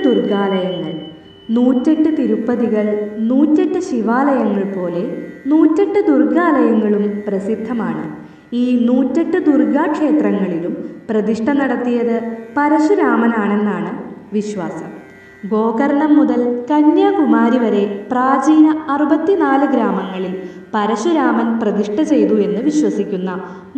ദുർഗാലയങ്ങൾ. 108 തിരുപ്പതികൾ, 108 ശിവാലയങ്ങൾ പോലെ 108 ദുർഗാലയങ്ങളും പ്രസിദ്ധമാണ്. ഈ 108 ദുർഗാക്ഷേത്രങ്ങളിലും പ്രതിഷ്ഠ നടത്തിയത് പരശുരാമനാണെന്നാണ് വിശ്വാസം. ഗോകർണം മുതൽ കന്യാകുമാരി വരെ പ്രാചീന 64 ഗ്രാമങ്ങളിൽ പരശുരാമൻ പ്രതിഷ്ഠ ചെയ്തു എന്ന് വിശ്വസിക്കുന്ന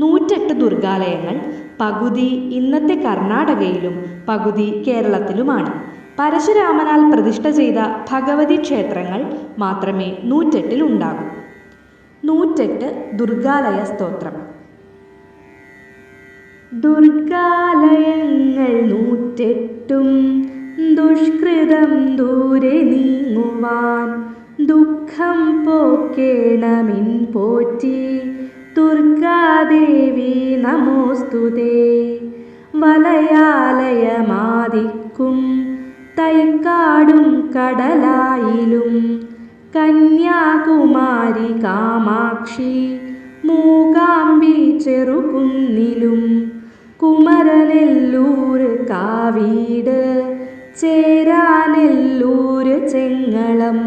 108 ദുർഗാലയങ്ങൾ പകുതി ഇന്നത്തെ കർണാടകയിലും പകുതി കേരളത്തിലുമാണ്. പരശുരാമനാൽ പ്രതിഷ്ഠ ചെയ്ത ഭഗവതി ക്ഷേത്രങ്ങൾ മാത്രമേ 108 ഉണ്ടാകൂ. 108 ദുർഗാലയ സ്തോത്രം. ദുർഗാലയങ്ങൾ 108 ദുഷ്കൃതം ദൂരെ നീങ്ങുവാൻ ദുഃഖം പോക്കേണമിൻ പോറ്റി ദുർഗാദേവി നമോസ്തുതേ. വലയാലയമാദിക്കും തൈക്കാടും കടലായിലും കന്യാകുമാരി കാമാക്ഷി മൂകാംബി ചെറുകുന്നിലും കുമരനെല്ലൂർ കാവീട് ചേരാനെല്ലൂർ ചെങ്ങളം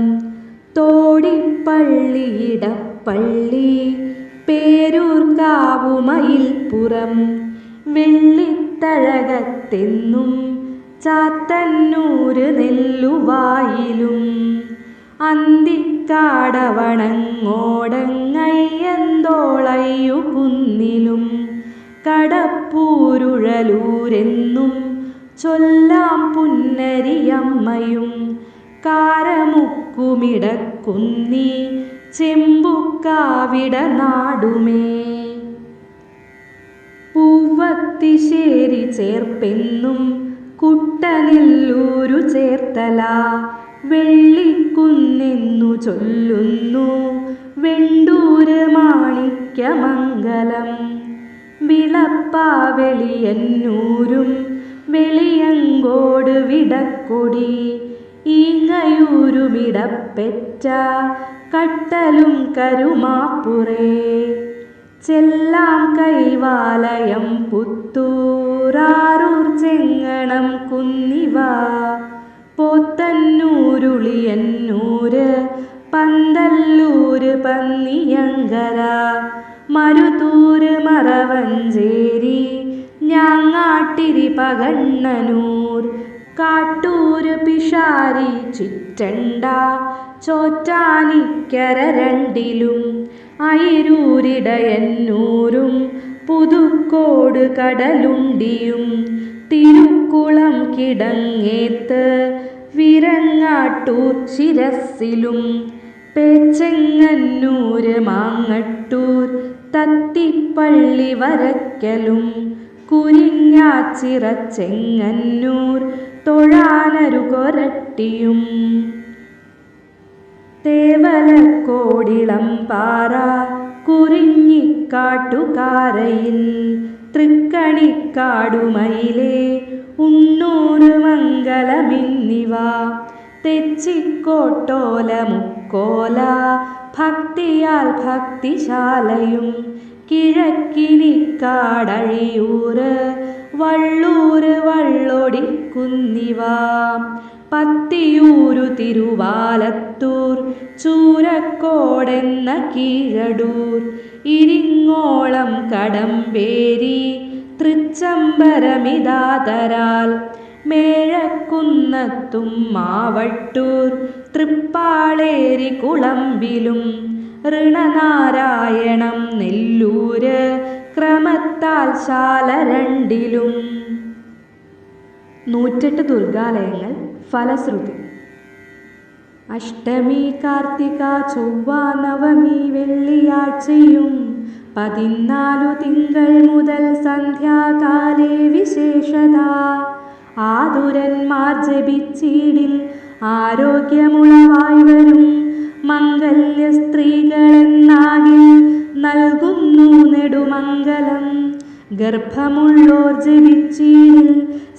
തോടിപ്പള്ളി ഇടപ്പള്ളി പേരൂർക്കാവുമയിൽപ്പുറം വെള്ളിത്തഴകത്തെന്നും ചാത്തന്നൂര് നെല്ലുവായിലും അന്തിക്കാടവണങ്ങോടങ്ങയ്യന്തോളയ്യു കുന്നിലും കടപ്പൂരുഴലൂരെന്നും ചൊല്ലാം പുന്നരിയമ്മയും കാരമുക്കുമിടക്കുന്നി ചെമ്പുക്കാവിട നാടുമേ. പൂവത്തിശ്ശേരി ചേർപ്പെന്നും കുട്ടനെല്ലൂരു ചേർത്തല വെള്ളിക്കുന്നെന്നു ചൊല്ലുന്നു വെണ്ടൂര് മാണിക്യമംഗലം. വിളപ്പാവെളിയന്നൂരും വെളിയങ്കോട് വിടക്കൊടി ഈങ്ങയൂരുമിടപ്പെറ്റ കട്ടലും കരുമാപ്പുറേ. ചെല്ലാം കൈവാലയം പുത്തൂറാറൂർ ചെങ്ങണം കുന്നിവ പോത്തന്നൂരുളിയന്നൂര് പന്തല്ലൂര് പന്നിയങ്കര മരുതൂര് മറവഞ്ചേരി ഞാങ്ങാട്ടിരി പകണ്ണനൂർ കാട്ടൂര് പിഷാരി ചിറ്റണ്ട ചോറ്റാനിക്കര രണ്ടിലും അയിരൂരിടയന്നൂരും പുതുക്കോട് കടലുണ്ടിയും തിരുക്കുളം കിടങ്ങേത്ത് വിരങ്ങാട്ടൂർ ശിരസിലും പേച്ചെങ്ങന്നൂര് മാങ്ങട്ടൂർ തത്തിപ്പള്ളി വരയ്ക്കലും കുരിങ്ങാച്ചിറ ചെങ്ങന്നൂർ തൊഴാനരു കൊരട്ടിയും തേവലക്കോടിളംപാറ കുറിഞ്ഞിക്കാട്ടുകാരയിൽ തൃക്കണിക്കാടുമയിലേ ഉണ്ണൂറ് മംഗലമെന്നിവ തെച്ചിക്കോട്ടോല മുക്കോല ഭക്തിയാൽ ഭക്തിശാലയും കിഴക്കിനിക്കാടഴിയൂറ് വള്ളൂര് വള്ളൊടിക്കുന്നിവ പത്തിയൂരു തിരുവാലത്തൂർ ചൂരക്കോടെന്ന കീഴടൂർ ഇരിങ്ങോളം കടമ്പേരി തൃച്ചംബരമിതാതരാൽ മേഴക്കുന്നത്തും മാവട്ടൂർ തൃപ്പാളേരി കുളമ്പിലും ഋണനാരായണം നെല്ലൂര് ക്രമത്താൽ ശാല രണ്ടിലും. 108 ദുർഗാലയങ്ങൾ. ഫലശ്രുതി. അഷ്ടമി കാർത്തിക ചൊവ്വ നവമി വെള്ളിയാഴ്ചയും 14 തിങ്കൾ മുതൽ സന്ധ്യാകാലേ വിശേഷത. ആതുരന്മാർ ജപിച്ചീടിൽ ആരോഗ്യമുളവായി വരും. മംഗല്യ സ്ത്രീകളെന്നാകിൽ നൽകുന്നു നെടുമംഗലം. ഗർഭമുള്ളോർ ജപിച്ചീടിൽ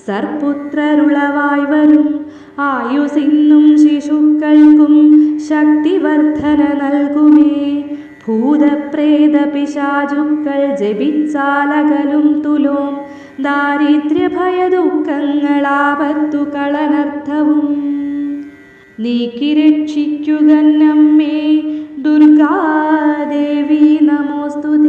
സർപുത്രരുളവായി വരും. ആയുസിന്നും ശിശുക്കൾക്കും ശക്തിവർദ്ധന നൽകുമേ. ഭൂതപ്രേത പിശാചുക്കൾ ജപിച്ചാലകലും തുലോം ദാരിദ്ര്യഭയദുഃഖങ്ങളാപത്തു കളനർത്ഥവും നീക്കി രക്ഷിക്കുകന്നമ്മേ ദുർഗാദേവി നമോസ്തുതേ.